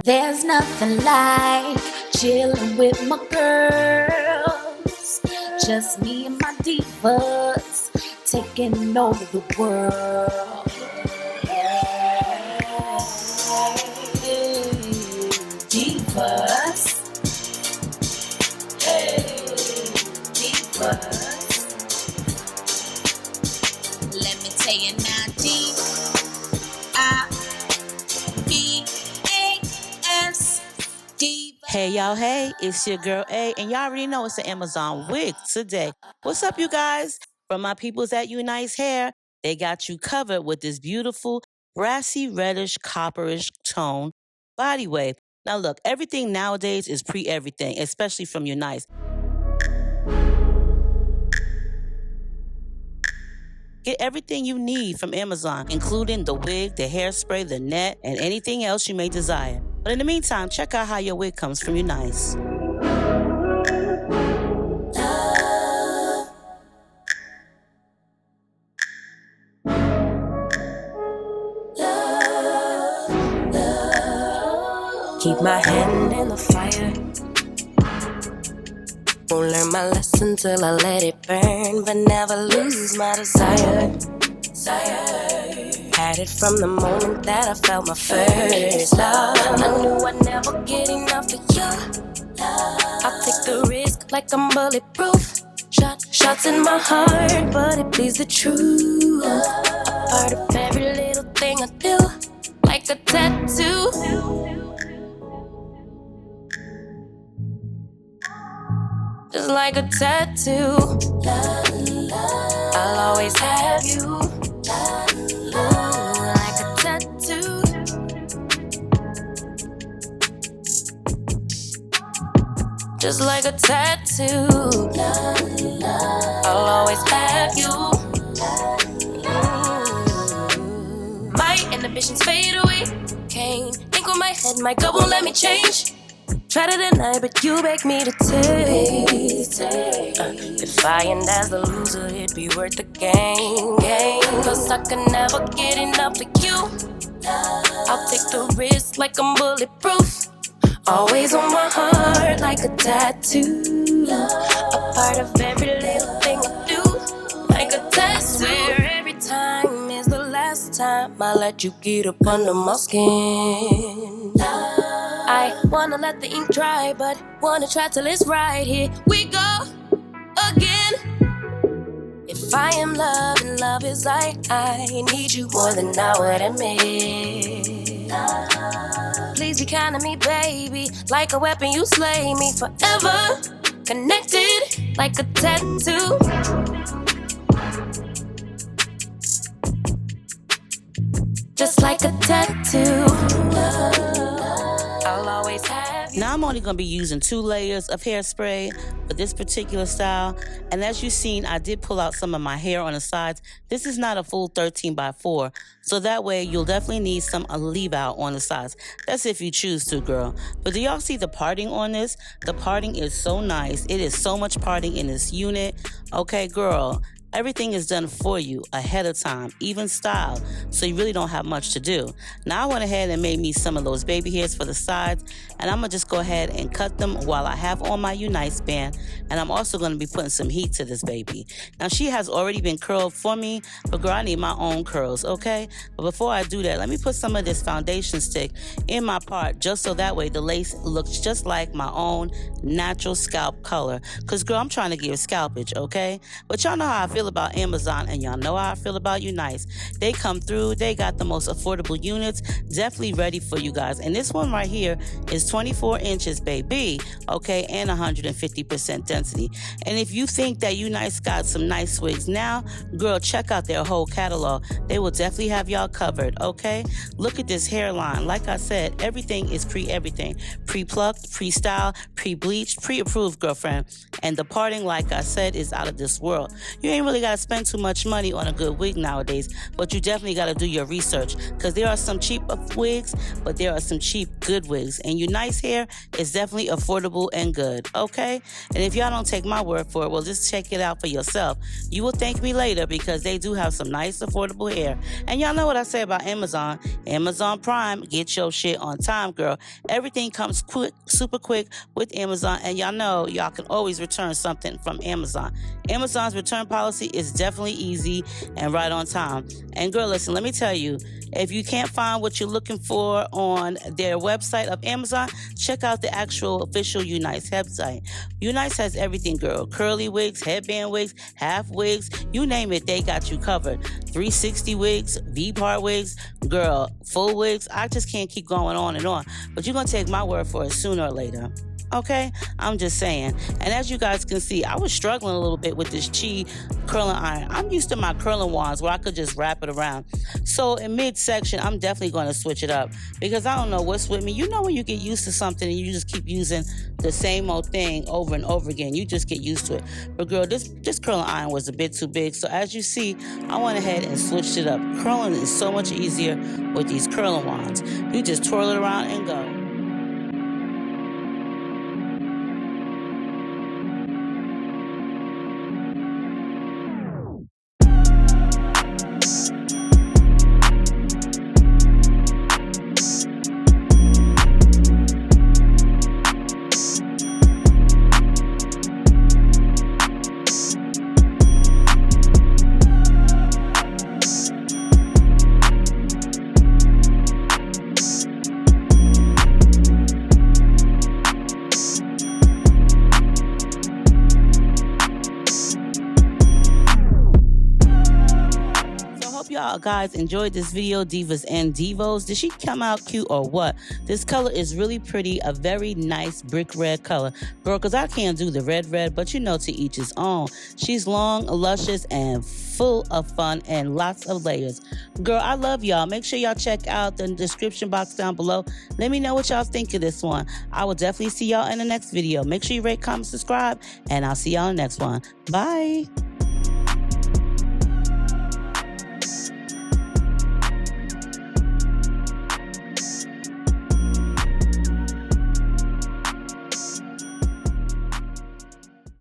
There's nothing like chilling with my girls. Just me and my divas taking over the world. Divas. Hey, divas. Let me tell you now, D-I-V-A-S. Hey y'all, hey, it's your girl A, and y'all already know it's the Amazon wig today. What's up, you guys? From my peoples at Unice Hair, they got you covered with this beautiful brassy, reddish, copperish tone body wave. Now look, everything nowadays is pre-everything, especially from Unice. Get everything you need from Amazon, including the wig, the hairspray, the net, and anything else you may desire. But in the meantime, check out how your wig comes from Unice. Keep my hand in the fire. Won't learn my lesson till I let it burn, but never lose my desire. Had it from the moment that I felt my first love. I knew I'd never get enough of you. I'll take the risk like I'm bulletproof. Shots in my heart, but it bleeds the truth. A part of every little thing I do, like a tattoo. Just like a tattoo, I'll always have you. Like a tattoo. Just like a tattoo, I'll always have you. My inhibitions fade away. Can't think with my head, my gut won't let me change. Try to deny, but you beg me to taste. If I end as the loser, it'd be worth the game. Cause I can never get enough of you. I'll take the risk like I'm bulletproof. Always on my heart like a tattoo. A part of every little thing I do, like a tattoo. Every time is the last time I let you get up under my skin. I wanna let the ink dry, but wanna try till it's right. Here we go again. If I am love and love is I need you more than I would admit. Please be kind to me, baby. Like a weapon, you slay me forever. Connected like a tattoo. Just like a tattoo. I'll always have you. Now I'm only going to be using 2 layers of hairspray for this particular style. And as you've seen, I did pull out some of my hair on the sides. This is not a full 13x4. So that way you'll definitely need some leave out on the sides. That's if you choose to, girl. But do y'all see the parting on this? The parting is so nice. It is so much parting in this unit. Okay, girl. Everything is done for you ahead of time, even styled, so you really don't have much to do. Now I went ahead and made me some of those baby hairs for the sides, and I'm gonna just go ahead and cut them while I have on my Unice band, and I'm also gonna be putting some heat to this baby. Now she has already been curled for me, but girl, I need my own curls, okay? But before I do that, let me put some of this foundation stick in my part, just so that way the lace looks just like my own natural scalp color. Cause girl, I'm trying to give scalpage, okay? But y'all know how I feel about Amazon, and y'all know how I feel about Unice. They come through, they got the most affordable units, definitely ready for you guys. And this one right here is 24 inches, baby, okay, and 150% density. And if you think that Unice got some nice wigs now, girl, check out their whole catalog. They will definitely have y'all covered, okay? Look at this hairline. Like I said, everything is pre-everything. Pre-plucked, pre-styled, pre-bleached, pre-approved, girlfriend. And the parting, like I said, is out of this world. You ain't really really got to spend too much money on a good wig nowadays, but you definitely got to do your research, because there are some cheap wigs, but there are some cheap good wigs, and Unice hair is definitely affordable and good, okay? And if y'all don't take my word for it, well, just check it out for yourself. You will thank me later, because they do have some nice affordable hair. And y'all know what I say about Amazon. Amazon Prime, get your shit on time, girl. Everything comes quick, super quick with Amazon, and y'all know y'all can always return something from Amazon. Amazon's return policy is definitely easy and right on time. And girl, listen, let me tell you, if you can't find what you're looking for on their website of Amazon, check out the actual official Unice website. Unice has everything, girl. Curly wigs, headband wigs, half wigs, you name it, they got you covered. 360 wigs, V-part wigs, girl, full wigs. I just can't keep going on and on. But you're going to take my word for it sooner or later. Okay, I'm just saying. And as you guys can see, I was struggling a little bit with this Chi curling iron. I'm used to my curling wands where I could just wrap it around. So in midsection, I'm definitely going to switch it up, because I don't know what's with me. You know when you get used to something and you just keep using the same old thing over and over again, you just get used to it. But girl, this curling iron was a bit too big. So as you see, I went ahead and switched it up. Curling is so much easier with these curling wands. You just twirl it around and go. Y'all guys enjoyed this video, divas and divos. Did she come out cute or what? This color is really pretty, a very nice brick red color, girl, because I can't do the red, but you know, to each his own. She's long, luscious, and full of fun and lots of layers. Girl, I love y'all. Make sure y'all check out the description box down below. Let me know what y'all think of this one. I will definitely see y'all in the next video. Make sure you rate, comment, subscribe, and I'll see y'all in the next one. Bye.